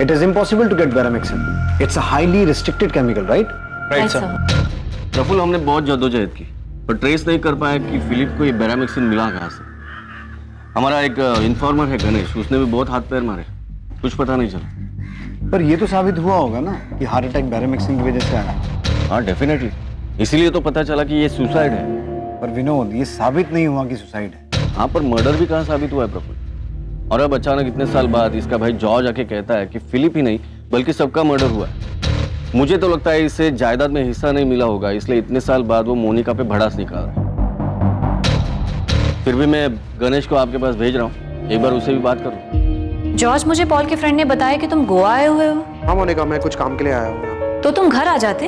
It is impossible to get Beramaxin. It's a highly restricted chemical, right? Right sir. Praful, हमने बहुत जद्दोजहद की पर ट्रेस नहीं कर पाया कि फिलिप को ये बेरामैक्सिन मिला कहाँ से। हमारा एक इन्फॉर्मर है गणेश, उसने भी बहुत हाथ पैर मारे, कुछ पता नहीं चला। पर ये तो साबित हुआ होगा ना कि हार्ट अटैक बेरामैक्सिन की वजह से आया। हाँ डेफिनेटली, इसीलिए तो पता चला कि ये सुसाइड है। पर विनोद, ये साबित नहीं हुआ कि सुसाइड है। हाँ, पर मर्डर भी कहाँ साबित हुआ है प्रफुल्ल? और अब अचानक इतने साल बाद इसका भाई जॉर्ज आके कहता है कि फिलिप ही नहीं बल्कि सबका मर्डर हुआ है। मुझे तो लगता है इसे जायदाद में हिस्सा नहीं मिला होगा, इसलिए इतने साल बाद वो मोनिका पे भड़ास निकाल रहा है। फिर भी मैं गणेश को आपके पास भेज रहा हूँ, एक बार उसे भी बात करो। जॉर्ज, मुझे पॉल के फ्रेंड ने बताया कि तुम गोवा आए हुए हो। हाँ मोनिका, मैं कुछ काम के लिए आया हूँ। तो तुम घर आ जाते,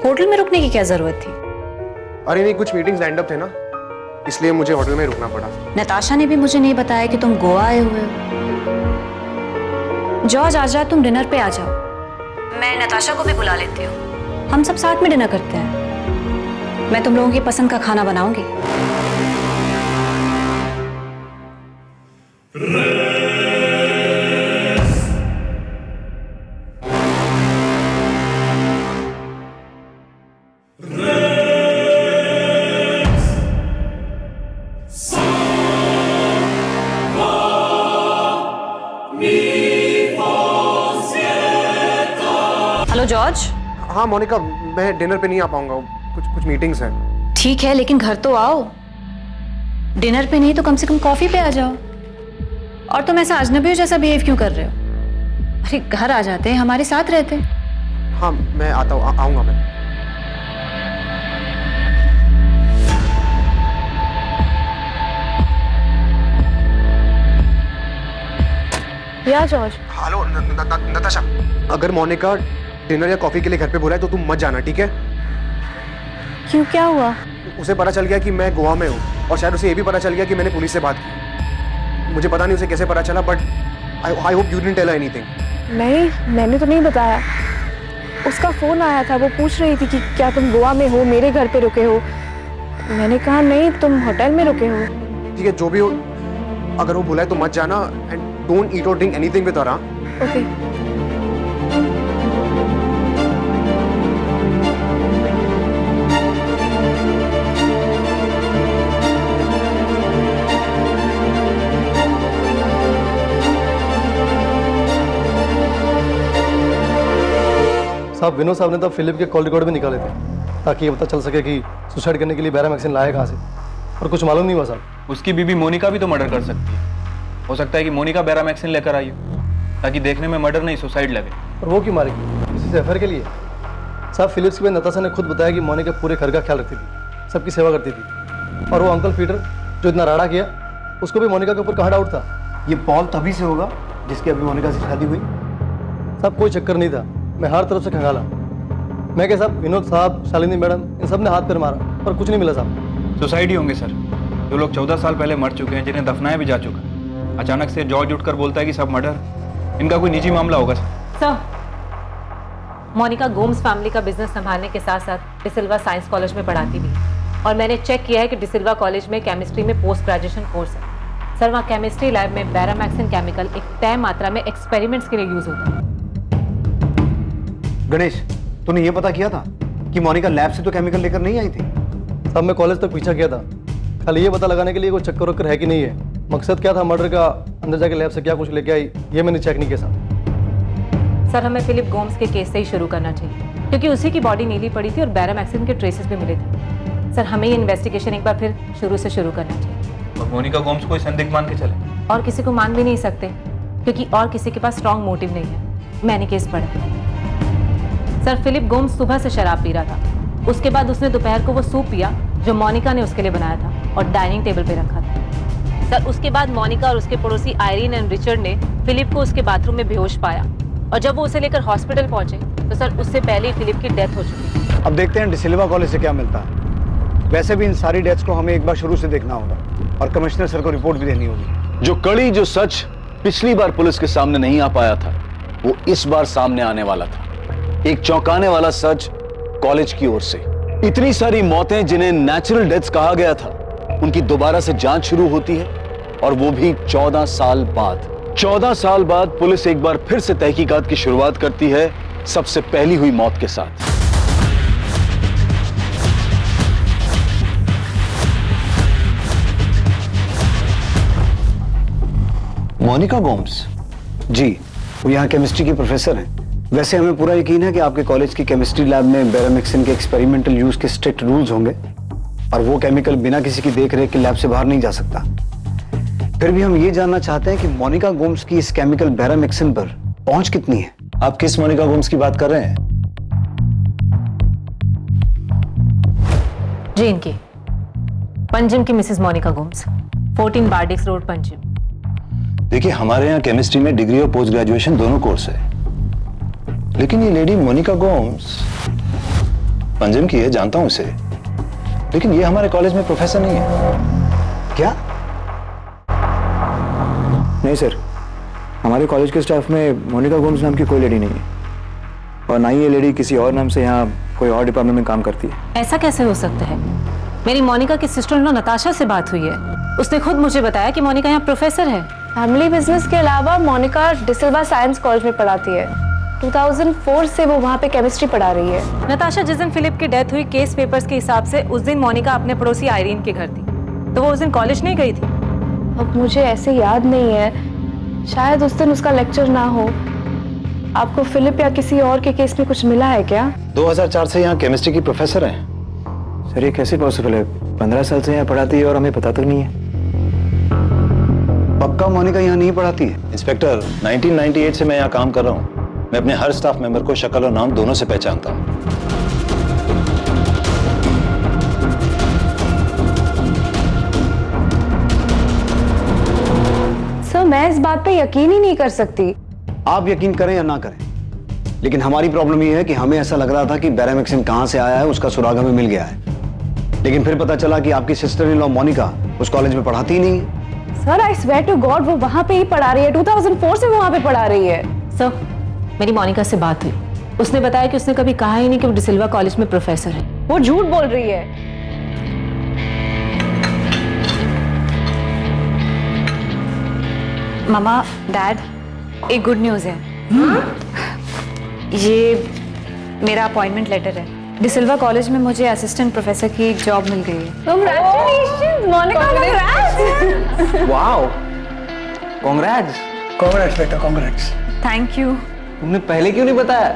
होटल में रुकने की क्या जरूरत थी? अरे नहीं, कुछ मीटिंग्स लाइंड अप थे ना, इसलिए मुझे होटल में रुकना पड़ा। नताशा ने भी मुझे नहीं बताया कि तुम गोवा आए हुए हो। जॉर्ज, आज रात तुम डिनर पे आ जाओ, मैं नताशा को भी बुला लेती हूँ, हम सब साथ में डिनर करते हैं। मैं तुम लोगों की पसंद का खाना बनाऊंगी। Hello George. हाँ मोनिका, मैं डिनर पे नहीं आ पाऊंगा, कुछ मीटिंग्स हैं। ठीक है, लेकिन घर तो आओ। डिनर पे नहीं तो कम से कम कॉफी पे आ जाओ। और तुम ऐसा अजनबियों जैसा बिहेव क्यों कर रहे हो? अरे घर आ जाते, हमारे साथ रहते। हाँ मैं आता हूँ, आऊंगा मैं। या जॉर्ज। हेलो नताशा, अगर मोनिका डिनर या कॉफी के लिए घर पे बुलाए तो तुम मत जाना, ठीक है? क्यों, क्या हुआ? उसे पता चल गया कि मैं गोवा में हूँ और शायद उसे ये भी पता चल गया कि मैंने पुलिस से बात की। मुझे पता नहीं उसे कैसे पता चला, but I hope you didn't tell her anything. नहीं, मैंने तो नहीं बताया। उसका फोन आया था, वो पूछ रही थी कि क्या तुम गोवा में हो, मेरे घर पे रुके हो। मैंने कहा नहीं, तुम होटल में रुके हो। ठीक है, जो भी हो, अगर वो बुलाए तो मत जाना एंड डोंट ईट और drink anything with her. Okay. साहब, विनोद साहब ने तो फिलिप के कॉल रिकॉर्ड भी निकाले थे ताकि ये पता चल सके कि सुसाइड करने के लिए बेरामैक्सिन लाया कहाँ से, और कुछ मालूम नहीं हुआ साहब। उसकी बीबी मोनिका भी तो मर्डर कर सकती है। हो सकता है कि मोनिका बेरामैक्सिन लेकर आई हो ताकि देखने में मर्डर नहीं सुसाइड लगे। और वो क्यों मारेगी? किसी से अफेयर के लिए? साहब, फिलिप्स की नताशा ने खुद बताया कि मोनिका पूरे घर का ख्याल रखती थी, सबकी सेवा करती थी। और वो अंकल पीटर जो इतना राड़ा किया, उसको भी मोनिका के ऊपर कहाँ डाउट था? ये पॉल तभी से होगा जिसकी अभी मोनिका से शादी हुई। साहब, कोई चक्कर नहीं था, मैं हर तरफ से खंगाला। मैं क्या साहब, विनोद साहब, शालिनी मैडम, इन सब ने हाथ पैर मारा पर कुछ नहीं मिला साहब। सुसाइड ही होंगे सर। जो लोग 14 साल पहले मर चुके हैं, जिन्हें दफनाया भी जा चुका है, अचानक से जॉर्ज उठकर बोलता है कि सब मर्डर। इनका कोई निजी मामला होगा सर। मोनिका गोम्स फैमिली का बिजनेस संभालने के साथ साथ डिसिल्वा साइंस कॉलेज में पढ़ाती भी है। और मैंने चेक किया है कि डिसिल्वा कॉलेज में केमिस्ट्री में पोस्ट ग्रेजुएशन कोर्स है। सर, वहाँ केमिस्ट्री लैब में बेरामैक्सिन केमिकल एक तय मात्रा में एक्सपेरिमेंट्स के लिए यूज होता है। गणेश, तूने ये पता किया था कि मोनिका लैब से तो केमिकल लेकर नहीं आई थी? साहब मैं कॉलेज तक पीछा किया था, खाली ये पता लगाने के लिए कोई चक्कर वक्कर है कि नहीं है। मकसद क्या था मर्डर का, अंदर जाके लैब से क्या कुछ लेके आई, ये मैंने चेक नहीं किया साहब। सर हमें फिलिप गोम्स के केस से ही शुरू करना चाहिए, क्योंकि उसी की बॉडी नीली पड़ी थी और बैरामैक्सिन के ट्रेसेस भी मिले थे। सर हमें ये इन्वेस्टिगेशन एक बार फिर शुरू से शुरू करना चाहिए। और मोनिका गोम्स को संदिग्ध मान के चले? और किसी को मान भी नहीं सकते, क्योंकि और किसी के पास स्ट्रॉन्ग मोटिव नहीं है। मैंने केस पढ़ा। सर फिलिप गोम्स सुबह से शराब पी रहा था, उसके बाद उसने दोपहर को वो सूप पिया जो मोनिका ने उसके लिए बनाया था और डाइनिंग टेबल पे रखा था। सर उसके बाद मोनिका और उसके पड़ोसी आयरीन एंड रिचर्ड ने फिलिप को उसके बाथरूम में बेहोश पाया, और जब वो उसे लेकर हॉस्पिटल पहुंचे तो सर उससे पहले ही फिलिप की डेथ हो चुकी थी। अब देखते हैं डिसिल्वा कॉलेज से क्या मिलता है। वैसे भी इन सारी डेथ्स को हमें एक बार शुरू से देखना होगा और कमिश्नर सर को रिपोर्ट भी देनी होगी। जो कड़ी जो सच पिछली बार पुलिस के सामने नहीं आ पाया था, वो इस बार सामने आने वाला था। एक चौंकाने वाला सच कॉलेज की ओर से। इतनी सारी मौतें जिन्हें नेचुरल डेथ्स कहा गया था, उनकी दोबारा से जांच शुरू होती है, और वो भी 14 साल बाद। 14 साल बाद पुलिस एक बार फिर से तहकीकात की शुरुआत करती है, सबसे पहली हुई मौत के साथ। मोनिका गोम्स? जी, वो यहाँ केमिस्ट्री की प्रोफेसर हैं। वैसे हमें पूरा यकीन है कि आपके कॉलेज की केमिस्ट्री लैब में बैरामिक्सिन के एक्सपेरिमेंटल यूज के स्ट्रिक्ट रूल्स होंगे, और वो केमिकल बिना किसी की देखरेख के लैब से बाहर नहीं जा सकता। फिर भी हम ये जानना चाहते हैं कि मोनिका गोम्स की इस केमिकल बैरामिक्सिन पर पहुंच कितनी है? आप किस मोनिका गोम्स की बात कर रहे हैं? जी इनकी, पंजिम की मिसेस मोनिका गोम्स, 14 बार्डिक्स रोड पंजिम। देखिए, हमारे यहाँ केमिस्ट्री में डिग्री और पोस्ट ग्रेजुएशन दोनों कोर्स है, लेकिन ये लेडी मोनिका गोम्स पंजिम की है, जानता हूं इसे, लेकिन ये हमारे कॉलेज में प्रोफेसर नहीं है। क्या? नहीं सर, हमारे कॉलेज के स्टाफ में मोनिका गोम्स नाम की कोई लेडी नहीं है, और ना ही ये लेडी किसी और नाम से यहाँ कोई और डिपार्टमेंट में काम करती है। ऐसा कैसे हो सकता है? मेरी मोनिका की सिस्टर इन लॉ नताशा से बात हुई है, उसने खुद मुझे बताया कि मोनिका यहाँ प्रोफेसर है। फैमिली बिजनेस के अलावा मोनिका डिसिल्वा साइंस कॉलेज में पढ़ाती है। 2004 से वो वहाँ पे केमिस्ट्री पढ़ा रही है। नताशा, जिस दिन फिलिप की डेथ हुई केस पेपर्स के हिसाब से उस दिन मोनिका अपने पड़ोसी आयरीन के घर थी, तो वो उस दिन कॉलेज नहीं गई थी? अब मुझे ऐसे याद नहीं है, शायद उस दिन उसका लेक्चर ना हो। आपको फिलिप या किसी और के केस में कुछ मिला है क्या? 2004 से यहाँ केमिस्ट्री की प्रोफेसर हैं। सर ये कैसे पॉसिबल है? 15 साल से यहाँ पढ़ाती है और हमें पता तक नहीं है। पक्का मोनिका यहाँ नहीं पढ़ाती है? इंस्पेक्टर, 1998 से मैं यहाँ काम कर रहा हूँ। मैं अपने हर स्टाफ मेंबर को शक्ल और नाम दोनों से पहचानता हूँ। सर मैं इस बात पे यकीन ही नहीं कर सकती। आप यकीन करें या ना करें, लेकिन हमारी प्रॉब्लम ये है कि हमें ऐसा लग रहा था कि बैरामिक्सिन कहां से आया है उसका सुराग हमें मिल गया है, लेकिन फिर पता चला कि आपकी सिस्टर इन लॉ मोनिका उस कॉलेज में पढ़ाती ही नहीं है। Sir I swear to God, वो वहां पे ही पढ़ा रही है। 2004 से वो वहां पे पढ़ा रही है। सर मेरी मोनिका से बात हुई, उसने बताया कि उसने कभी कहा ही नहीं कि वो डिसिल्वा कॉलेज में प्रोफेसर है। वो झूठ बोल रही है। मामा, डैड, एक गुड न्यूज़ है। ये मेरा अपॉइंटमेंट लेटर है। डिसिल्वा कॉलेज में मुझे असिस्टेंट प्रोफेसर की जॉब मिल गई है। Congratulations, Monica, congrats! Wow, congrats. Congrats बेटा, कांग्रेट्स। Thank you. तुमने पहले क्यों नहीं बताया?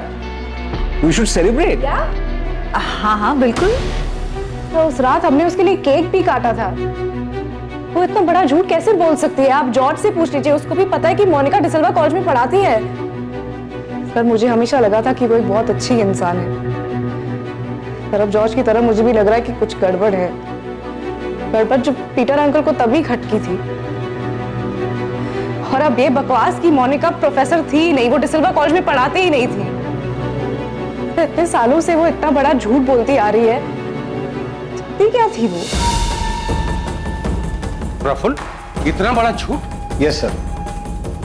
We should celebrate. हाँ हाँ बिल्कुल। तो उस रात हमने उसके लिए केक भी काटा था। वो इतना बड़ा झूठ कैसे बोल सकती है? आप जॉर्ज से पूछ लीजिए, उसको भी पता है कि मोनिका डिसिल्वा कॉलेज में पढ़ाती है। सर मुझे हमेशा लगा था कि वो एक बहुत अच्छी इंसान है, पर अब जॉर्ज की तरह मुझे भी लग रहा है कि कुछ गड़बड़ है। गड़बड़ जो पीटर अंकल को तभी खटकी थी, और अब ये बकवास की मोनिका प्रोफेसर थी ही नहीं, वो डिसिल्वा कॉलेज में पढ़ाती ही नहीं थी। इतने सालों से वो इतना बड़ा झूठ बोलती आ रही है, क्या थी वो? प्रफुल्ल, इतना बड़ा झूठ? यस सर,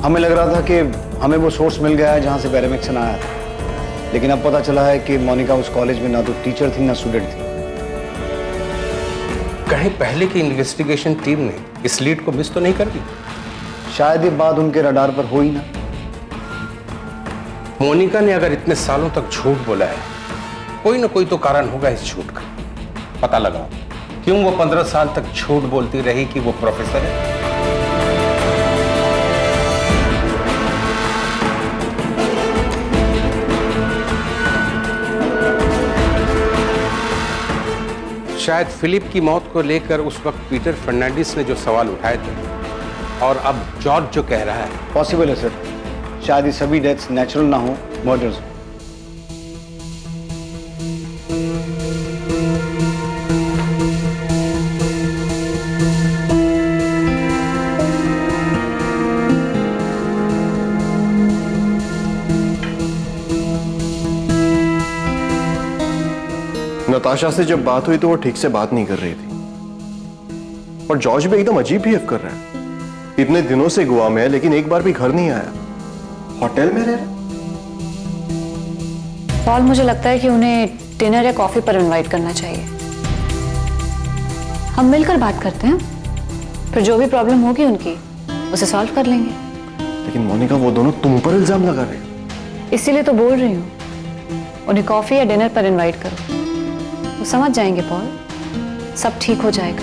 हमें लग रहा था कि हमें वो सोर्स मिल गया है जहां से बैरामिक्सिन आया था, लेकिन अब पता चला है कि मोनिका उस कॉलेज में ना तो टीचर थी ना स्टूडेंट थी। कहीं पहले की इन्वेस्टिगेशन टीम ने इस लीड को मिस तो नहीं कर दी? शायद ये बात उनके रडार पर हो ही ना। मोनिका ने अगर इतने सालों तक झूठ बोला है, कोई ना कोई तो कारण होगा इस झूठ का। पता लगाओ। क्यों वो 15 साल तक झूठ बोलती रही कि वो प्रोफेसर है? शायद फिलिप की मौत को लेकर उस वक्त पीटर फर्नांडिस ने जो सवाल उठाए थे और अब जॉर्ज जो कह रहा है। पॉसिबल है सर, शायद ये सभी डेथ्स नेचुरल ना हो, मर्डर्स। नताशा से जब बात हुई तो वो ठीक से बात नहीं कर रही थी और जॉर्ज भी एकदम अजीब बिहेव कर रहा है। इतने दिनों से गोवा में है लेकिन एक बार भी घर नहीं आया, होटल में रह रहा। पॉल, मुझे लगता है कि उन्हें डिनर या कॉफी पर इनवाइट करना चाहिए। हम मिलकर बात करते हैं, फिर जो भी प्रॉब्लम होगी उनकी उसे सॉल्व कर लेंगे। लेकिन मोनिका, वो दोनों तुम पर इल्जाम लगा रहे हैं। इसीलिए तो बोल रही हूँ, उन्हें कॉफी या डिनर पर इनवाइट करो, वो समझ जाएंगे पॉल, सब ठीक हो जाएगा।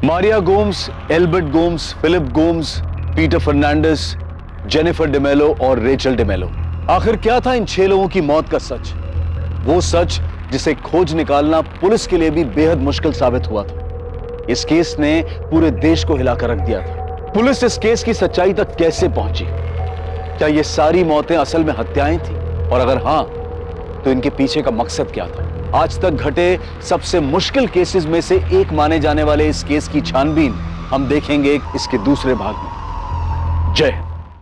Maria Gomes, Albert Gomes, Philip Gomes, Peter Fernandes, Jennifer DeMello और रेचल डेमेलो, आखिर क्या था इन 6 लोगों की मौत का सच? वो सच जिसे खोज निकालना पुलिस के लिए भी बेहद मुश्किल साबित हुआ था। इस केस ने पूरे देश को हिलाकर रख दिया था। पुलिस इस केस की सच्चाई तक कैसे पहुंची? क्या ये सारी मौतें असल में हत्याएं थी? और अगर हां, तो इनके पीछे का मकसद क्या था? आज तक घटे सबसे मुश्किल केसेस में से एक माने जाने वाले इस केस की छानबीन हम देखेंगे इसके दूसरे भाग में। जय हिंद।